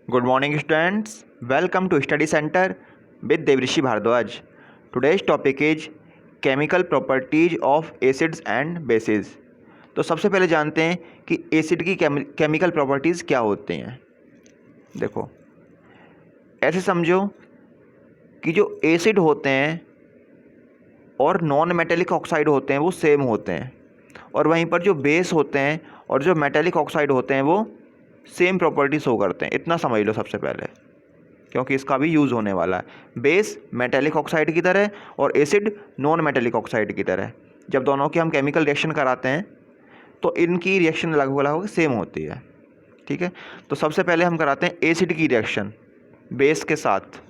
Good morning, students. Welcome to Study Center with Devrishi Bhardwaj. Today's topic is chemical properties of acids and bases. तो सबसे पहले जानते हैं कि acid की केमिकल प्रॉपर्टीज़ क्या होती हैं। देखो, ऐसे समझो कि जो एसिड होते हैं और नॉन मेटेलिक ऑक्साइड होते हैं वो सेम होते हैं, और वहीं पर जो बेस होते हैं और जो मेटेलिक ऑक्साइड होते हैं वो सेम प्रॉपर्टी शो करते हैं। इतना समझ लो सबसे पहले, क्योंकि इसका भी यूज़ होने वाला है। बेस मेटेलिक ऑक्साइड की तरह और एसिड नॉन मेटेलिक ऑक्साइड की तरह। जब दोनों की हम केमिकल रिएक्शन कराते हैं तो इनकी रिएक्शन लगभग सेम होती है। ठीक है, तो सबसे पहले हम कराते हैं एसिड की रिएक्शन बेस के साथ।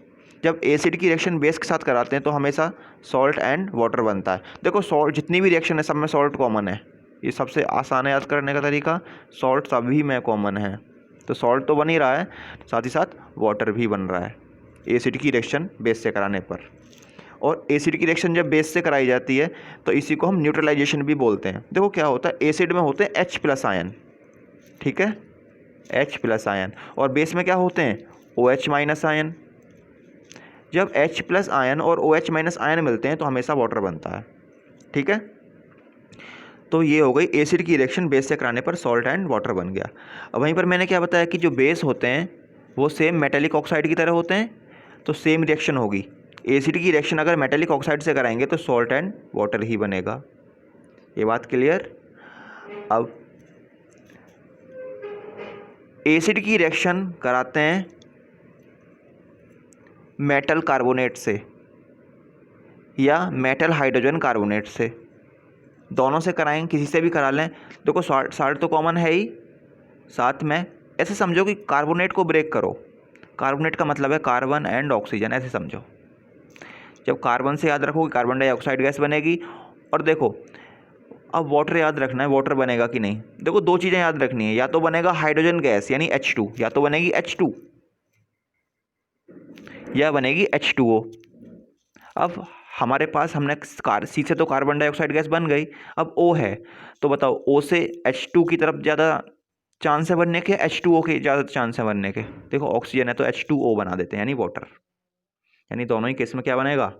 जब एसिड की रिएक्शन बेस के साथ कराते हैं तो हमेशा सॉल्ट एंड वाटर बनता है। देखो, सॉल्ट जितनी भी रिएक्शन है सब में सॉल्ट कॉमन है। ये सबसे आसान है याद करने का तरीका, सॉल्ट सभी में कॉमन है। तो सॉल्ट तो बन ही रहा है, साथ ही साथ वाटर भी बन रहा है एसिड की रिएक्शन बेस से कराने पर। और एसिड की रिएक्शन जब बेस से कराई जाती है तो इसी को हम न्यूट्रलाइजेशन भी बोलते हैं। देखो क्या होता है, एसिड में होते हैं H+ आयन, ठीक है, H+ आयन, और बेस में क्या होते हैं OH- आयन। जब H+ आयन और OH- आयन मिलते हैं तो हमेशा वाटर बनता है। ठीक है, तो ये हो गई एसिड की रिएक्शन बेस से कराने पर सॉल्ट एंड वाटर बन गया। अब वहीं पर मैंने क्या बताया कि जो बेस होते हैं वो सेम मेटेलिक ऑक्साइड की तरह होते हैं, तो सेम रिएक्शन होगी। एसिड की रिएक्शन अगर मेटेलिक ऑक्साइड से कराएंगे तो सॉल्ट एंड वाटर ही बनेगा। ये बात क्लियर। अब एसिड की रिएक्शन कराते हैं मेटल कार्बोनेट से या मेटल हाइड्रोजन कार्बोनेट से, दोनों से कराएं, किसी से भी करा लें। देखो साल्ट तो कॉमन है ही, साथ में ऐसे समझो कि कार्बोनेट को ब्रेक करो। कार्बोनेट का मतलब है कार्बन एंड ऑक्सीजन, ऐसे समझो। जब कार्बन से याद रखो कि कार्बन डाइऑक्साइड गैस बनेगी, और देखो अब वाटर याद रखना है, वाटर बनेगा कि नहीं। देखो दो चीज़ें याद रखनी है, या तो बनेगा हाइड्रोजन गैस यानी H2, या तो बनेगी H2 या बनेगी H2O। अब हमारे पास हमने सी से तो कार्बन डाइऑक्साइड गैस बन गई, अब O है, तो बताओ O से H2 की तरफ ज़्यादा चांस है बनने के, H2O के ज़्यादा चांस है बनने के। देखो ऑक्सीजन है तो H2O बना देते हैं यानी वाटर, यानी दोनों ही केस में क्या बनेगा,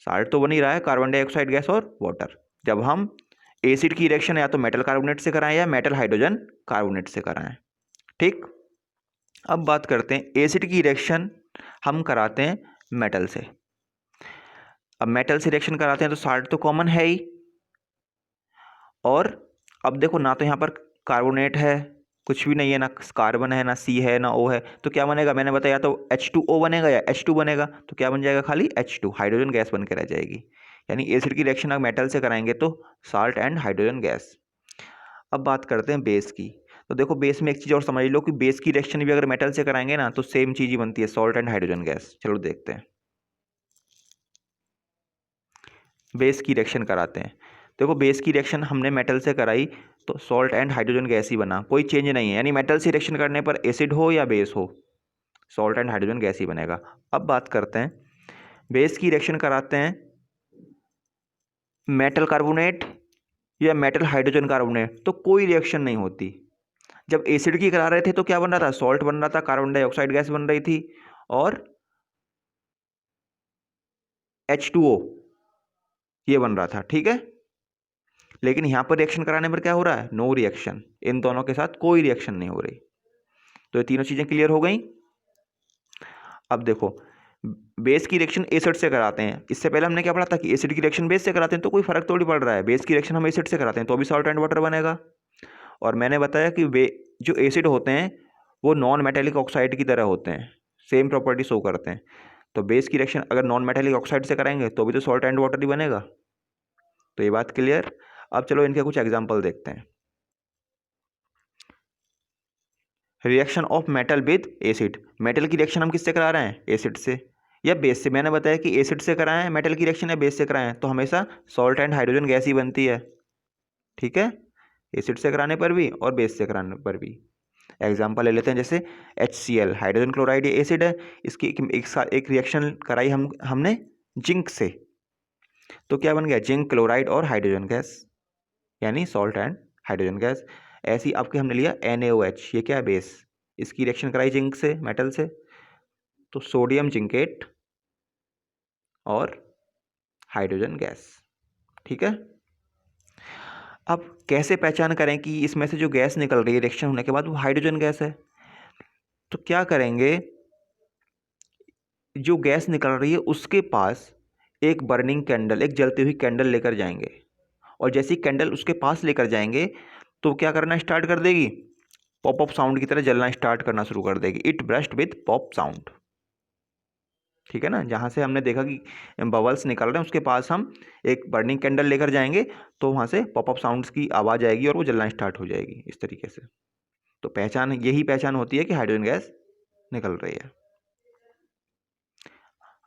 साल्ट तो बन ही रहा है, कार्बन डाइऑक्साइड गैस और वाटर। जब हम एसिड की रिएक्शन या तो मेटल कार्बोनेट से कराएं या मेटल हाइड्रोजन कार्बोनेट से कराएं। ठीक, अब बात करते हैं एसिड की रिएक्शन हम कराते हैं मेटल से। अब मेटल से रिएक्शन कराते हैं तो साल्ट तो कॉमन है ही, और अब देखो ना तो यहाँ पर कार्बोनेट है, कुछ भी नहीं है, ना कार्बन है, ना सी है, ना ओ है, तो क्या बनेगा, मैंने बताया तो H2O बनेगा या H2 बनेगा, तो क्या बन जाएगा, खाली H2 हाइड्रोजन गैस बन के रह जाएगी। यानी एसिड की रिएक्शन अगर मेटल से कराएंगे तो साल्ट एंड हाइड्रोजन गैस। अब बात करते हैं बेस की। तो देखो बेस में एक चीज़ और समझ लो कि बेस की रिएक्शन भी अगर मेटल से कराएंगे ना तो सेम चीज़ ही बनती है, सॉल्ट एंड हाइड्रोजन गैस। चलो देखते हैं, बेस की रिएक्शन कराते हैं। देखो बेस की रिएक्शन हमने मेटल से कराई तो सॉल्ट एंड हाइड्रोजन गैस ही बना, कोई चेंज नहीं है। यानी मेटल से रिएक्शन करने पर एसिड हो या बेस हो, सॉल्ट एंड हाइड्रोजन गैस ही बनेगा। अब बात करते हैं बेस की रिएक्शन कराते हैं मेटल कार्बोनेट या मेटल हाइड्रोजन कार्बोनेट, तो कोई रिएक्शन नहीं होती। जब एसिड की करा रहे थे तो क्या बन रहा था, सॉल्ट बन रहा था, कार्बन डाइऑक्साइड गैस बन रही थी, और H2O ये बन रहा था। ठीक है, लेकिन यहां पर रिएक्शन कराने पर क्या हो रहा है, नो रिएक्शन, इन दोनों के साथ कोई रिएक्शन नहीं हो रही। तो ये तीनों चीजें क्लियर हो गई। अब देखो बेस की रिएक्शन एसिड से कराते हैं, इससे पहले हमने क्या पढ़ा था कि एसिड की रिएक्शन बेस से कराते हैं तो कोई फर्क थोड़ी पड़ रहा है। बेस की रिएक्शन हम एसिड से कराते हैं तो भी सॉल्ट एंड वाटर बनेगा। और मैंने बताया कि वे जो एसिड होते हैं वो नॉन मेटेलिक ऑक्साइड की तरह होते हैं, सेम प्रॉपर्टी शो करते हैं। तो बेस की रिएक्शन अगर नॉन मेटेलिक ऑक्साइड से कराएंगे तो भी तो सॉल्ट एंड वाटर ही बनेगा। तो ये बात क्लियर। अब चलो इनके कुछ एग्जाम्पल देखते हैं। Reaction of metal with acid, metal की रिएक्शन हम किससे करा रहे हैं, एसिड से या बेस से। मैंने बताया कि एसिड से कराएं मेटल की रिएक्शन या बेस से कराएं तो हमेशा सॉल्ट एंड हाइड्रोजन गैस ही बनती है। ठीक है, एसिड से कराने पर भी और बेस से कराने पर भी। एग्जाम्पल ले लेते हैं, जैसे HCl हाइड्रोजन क्लोराइड, ये एसिड है, इसकी एक रिएक्शन कराई हमने जिंक से, तो क्या बन गया, जिंक क्लोराइड और हाइड्रोजन गैस, यानी सॉल्ट एंड हाइड्रोजन गैस। ऐसी आपके हमने लिया NaOH, ये क्या है, बेस, इसकी रिएक्शन कराई जिंक से, मेटल से, तो सोडियम जिंकेट और हाइड्रोजन गैस। ठीक है। अब कैसे पहचान करें कि इसमें से जो गैस निकल रही है रिएक्शन होने के बाद वो हाइड्रोजन गैस है? तो क्या करेंगे, जो गैस निकल रही है उसके पास एक बर्निंग कैंडल, एक जलती हुई कैंडल लेकर जाएंगे, और जैसी कैंडल उसके पास लेकर जाएंगे तो क्या करना स्टार्ट कर देगी, पॉप अप साउंड की तरह जलना स्टार्ट करना शुरू कर देगी। It burst with pop sound. ठीक है ना, जहाँ से हमने देखा कि बबल्स निकल रहे हैं उसके पास हम एक बर्निंग कैंडल लेकर जाएंगे तो वहाँ से पॉप अप साउंड्स की आवाज़ आएगी और वो जलना स्टार्ट हो जाएगी इस तरीके से। तो पहचान, यही पहचान होती है कि हाइड्रोजन गैस निकल रही है।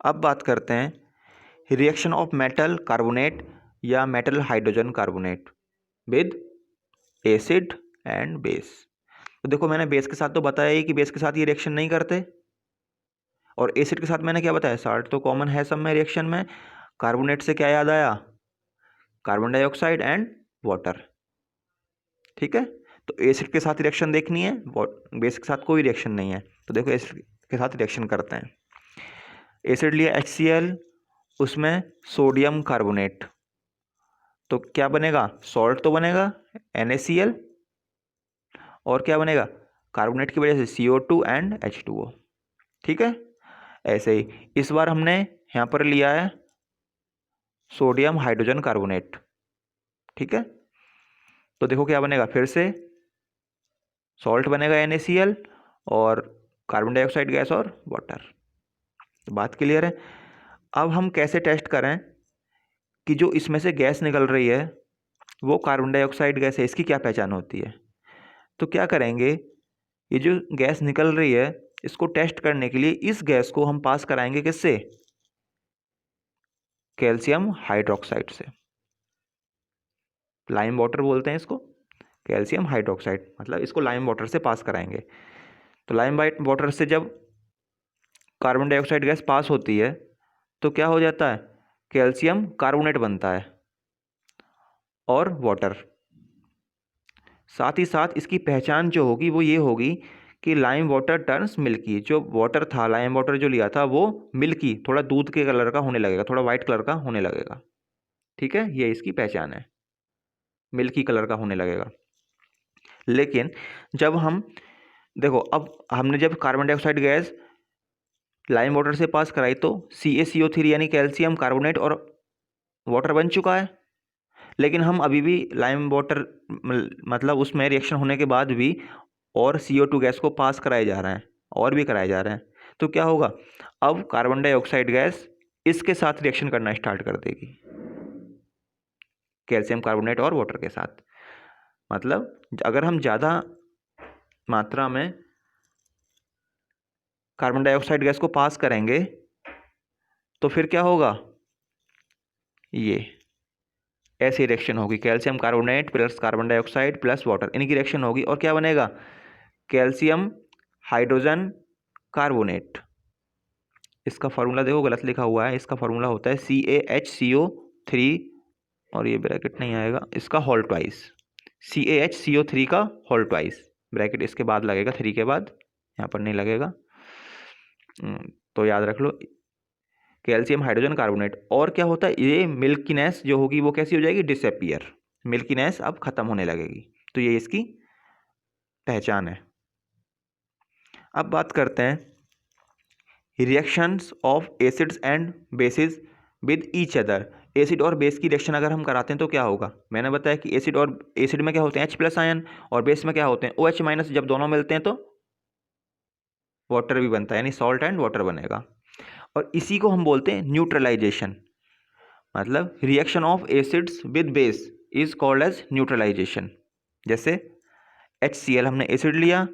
अब बात करते हैं रिएक्शन ऑफ मेटल कार्बोनेट या metal hydrogen carbonate with acid and base. तो देखो मैंने बेस के साथ तो बताया ही कि बेस के साथ ये रिएक्शन नहीं करते, और एसिड के साथ मैंने क्या बताया, साल्ट तो कॉमन है सब में रिएक्शन में। कार्बोनेट से क्या याद आया, कार्बन डाइऑक्साइड एंड वाटर। ठीक है, तो एसिड के साथ रिएक्शन देखनी है, बेस के साथ कोई रिएक्शन नहीं है, तो देखो एसिड के साथ रिएक्शन करते हैं। एसिड लिया HCl, उसमें सोडियम कार्बोनेट, तो क्या बनेगा, सॉल्ट तो बनेगा NaCl, और क्या बनेगा, कार्बोनेट की वजह से CO2 एंड H2O। ठीक है, ऐसे ही इस बार हमने यहाँ पर लिया है सोडियम हाइड्रोजन कार्बोनेट। ठीक है, तो देखो क्या बनेगा, फिर से सॉल्ट बनेगा NaCl और कार्बन डाइऑक्साइड गैस और वाटर। तो बात क्लियर है। अब हम कैसे टेस्ट करें कि जो इसमें से गैस निकल रही है वो कार्बन डाइऑक्साइड गैस है, इसकी क्या पहचान होती है? तो क्या करेंगे, ये जो गैस निकल रही है इसको टेस्ट करने के लिए इस गैस को हम पास कराएंगे किससे, कैल्शियम हाइड्रोक्साइड से। लाइम वाटर बोलते हैं इसको, कैल्शियम हाइड्रोक्साइड, मतलब इसको लाइम वाटर से पास कराएंगे। तो लाइम वाटर से जब कार्बन डाइऑक्साइड गैस पास होती है तो क्या हो जाता है, कैल्शियम कार्बोनेट बनता है और वाटर। साथ ही साथ इसकी पहचान जो होगी वो ये होगी कि लाइम वाटर टर्न्स मिल्की। जो वाटर था, लाइम वाटर जो लिया था वो मिल्की, थोड़ा दूध के कलर का होने लगेगा, थोड़ा वाइट कलर का होने लगेगा। ठीक है, ये इसकी पहचान है, मिल्की कलर का होने लगेगा। लेकिन जब हम देखो, अब हमने जब carbon dioxide gas lime water से पास कराई तो CaCO3 यानी कैल्शियम कार्बोनेट और वाटर बन चुका है। लेकिन हम अभी भी लाइम वाटर मतलब उसमें रिएक्शन होने के बाद भी और CO2 गैस को पास कराए जा रहे हैं, और भी कराए जा रहे हैं। तो क्या होगा, अब कार्बन डाइऑक्साइड गैस इसके साथ रिएक्शन करना स्टार्ट कर देगी, कैल्शियम कार्बोनेट और वाटर के साथ। मतलब अगर हम ज़्यादा मात्रा में कार्बन डाइऑक्साइड गैस को पास करेंगे तो फिर क्या होगा, ये ऐसी रिएक्शन होगी, calcium carbonate plus carbon dioxide plus water, इनकी रिएक्शन होगी और क्या बनेगा, कैल्शियम हाइड्रोजन कार्बोनेट। इसका फार्मूला देखो गलत लिखा हुआ है, इसका फार्मूला होता है CaHCO3, और ये ब्रैकेट नहीं आएगा, इसका होल ट्वाइस, CaHCO3 का होल ट्वाइस, ब्रैकेट इसके बाद लगेगा, 3 के बाद, यहाँ पर नहीं लगेगा। तो याद रख लो, कैल्शियम हाइड्रोजन कार्बोनेट। और क्या होता है, ये मिल्कीनेस जो होगी वो कैसी हो जाएगी, डिसअपियर, मिल्कीनेस अब खत्म होने लगेगी। तो ये इसकी पहचान है। अब बात करते हैं reactions of acids and bases with each other. Acid और बेस की रिएक्शन अगर हम कराते हैं तो क्या होगा, मैंने बताया कि एसिड में क्या होते हैं H+ आयन, और बेस में क्या होते हैं OH-। जब दोनों मिलते हैं तो वाटर भी बनता है, यानी सॉल्ट एंड वाटर बनेगा। और इसी को हम बोलते हैं न्यूट्रलाइजेशन। मतलब reaction of acids with base is called as neutralisation. जैसे HCl हमने एसिड लिया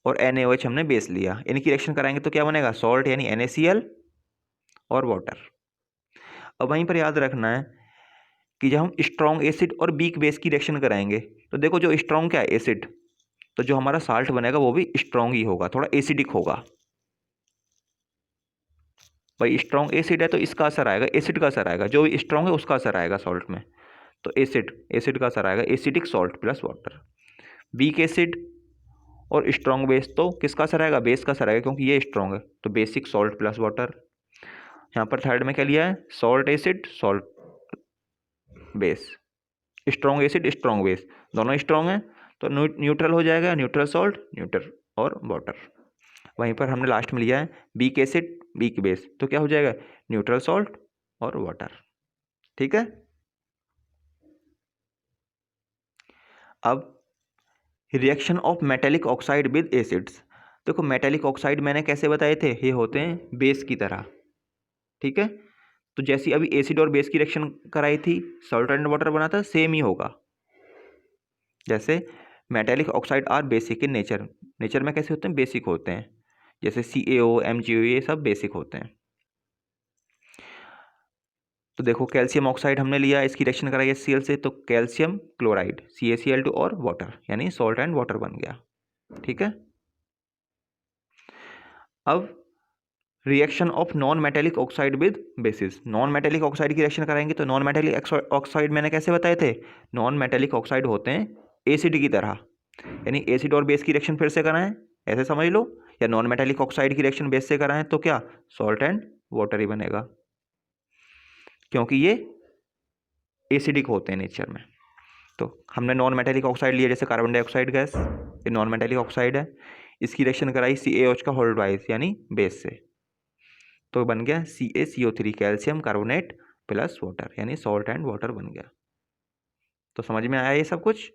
और NaOH हमने बेस लिया, इनकी रिएक्शन कराएंगे तो क्या बनेगा, सॉल्ट यानी NaCl और वाटर। अब वहीं पर याद रखना है कि जब हम स्ट्रॉन्ग एसिड और वीक बेस की रिएक्शन कराएंगे तो देखो, जो स्ट्रॉन्ग क्या है एसिड, तो जो हमारा साल्ट बनेगा वो भी स्ट्रॉन्ग ही होगा, थोड़ा एसिडिक होगा। भाई स्ट्रॉन्ग एसिड है तो इसका असर आएगा, एसिड का असर आएगा, जो स्ट्रॉन्ग है उसका असर आएगा सॉल्ट में, तो एसिड का असर आएगा, acidic salt plus water. Weak acid और स्ट्रॉन्ग बेस तो किसका असर आएगा, बेस का असर आएगा, क्योंकि ये स्ट्रॉन्ग है, तो बेसिक सॉल्ट प्लस वाटर। यहाँ पर थर्ड में क्या लिया है, salt acid salt base, strong acid strong base, दोनों स्ट्रॉन्ग है तो न्यूट्रल हो जाएगा, न्यूट्रल सॉल्ट न्यूट्रल और वाटर। वहीं पर हमने लास्ट में लिया है वीक एसिड वीक बेस, तो क्या हो जाएगा, न्यूट्रल सॉल्ट और वाटर। ठीक है। अब reaction of metallic oxide with acids. देखो मेटेलिक ऑक्साइड मैंने कैसे बताए थे, ये होते हैं बेस की तरह। ठीक है, तो जैसी अभी एसिड और बेस की रिएक्शन कराई थी, सॉल्ट एंड वाटर बना था, सेम ही होगा। जैसे metallic oxide are basic in nature, nature में कैसे होते हैं, बेसिक होते हैं, जैसे CaO MgO ये सब बेसिक होते हैं। तो देखो कैल्शियम ऑक्साइड हमने लिया, इसकी रिएक्शन कराई HCl से, तो कैल्शियम क्लोराइड CaCl2 और वाटर, यानी सॉल्ट एंड वाटर बन गया। ठीक है। अब reaction of non metallic oxide with basis, non metallic oxide की रिएक्शन कराएंगे, तो नॉन मेटेलिक ऑक्साइड मैंने कैसे बताए थे, नॉन मेटेलिक ऑक्साइड होते हैं एसिड की तरह, यानी एसिड और बेस की रिएक्शन फिर से कराएं, ऐसे समझ लो, या नॉन मेटेलिक ऑक्साइड की रिएक्शन बेस से कराएं तो क्या, सॉल्ट एंड वाटर ही बनेगा, क्योंकि ये एसिडिक होते हैं नेचर में। तो हमने नॉन मेटेलिक ऑक्साइड लिया, जैसे कार्बन डाइऑक्साइड गैस, ये नॉन मेटेलिक ऑक्साइड है, इसकी रिएक्शन कराई CaOH का होल्ड वाइज यानी बेस से, तो बन गया CaCO3 calcium carbonate plus water, यानी सॉल्ट एंड वाटर बन गया। तो समझ में आया ये सब कुछ।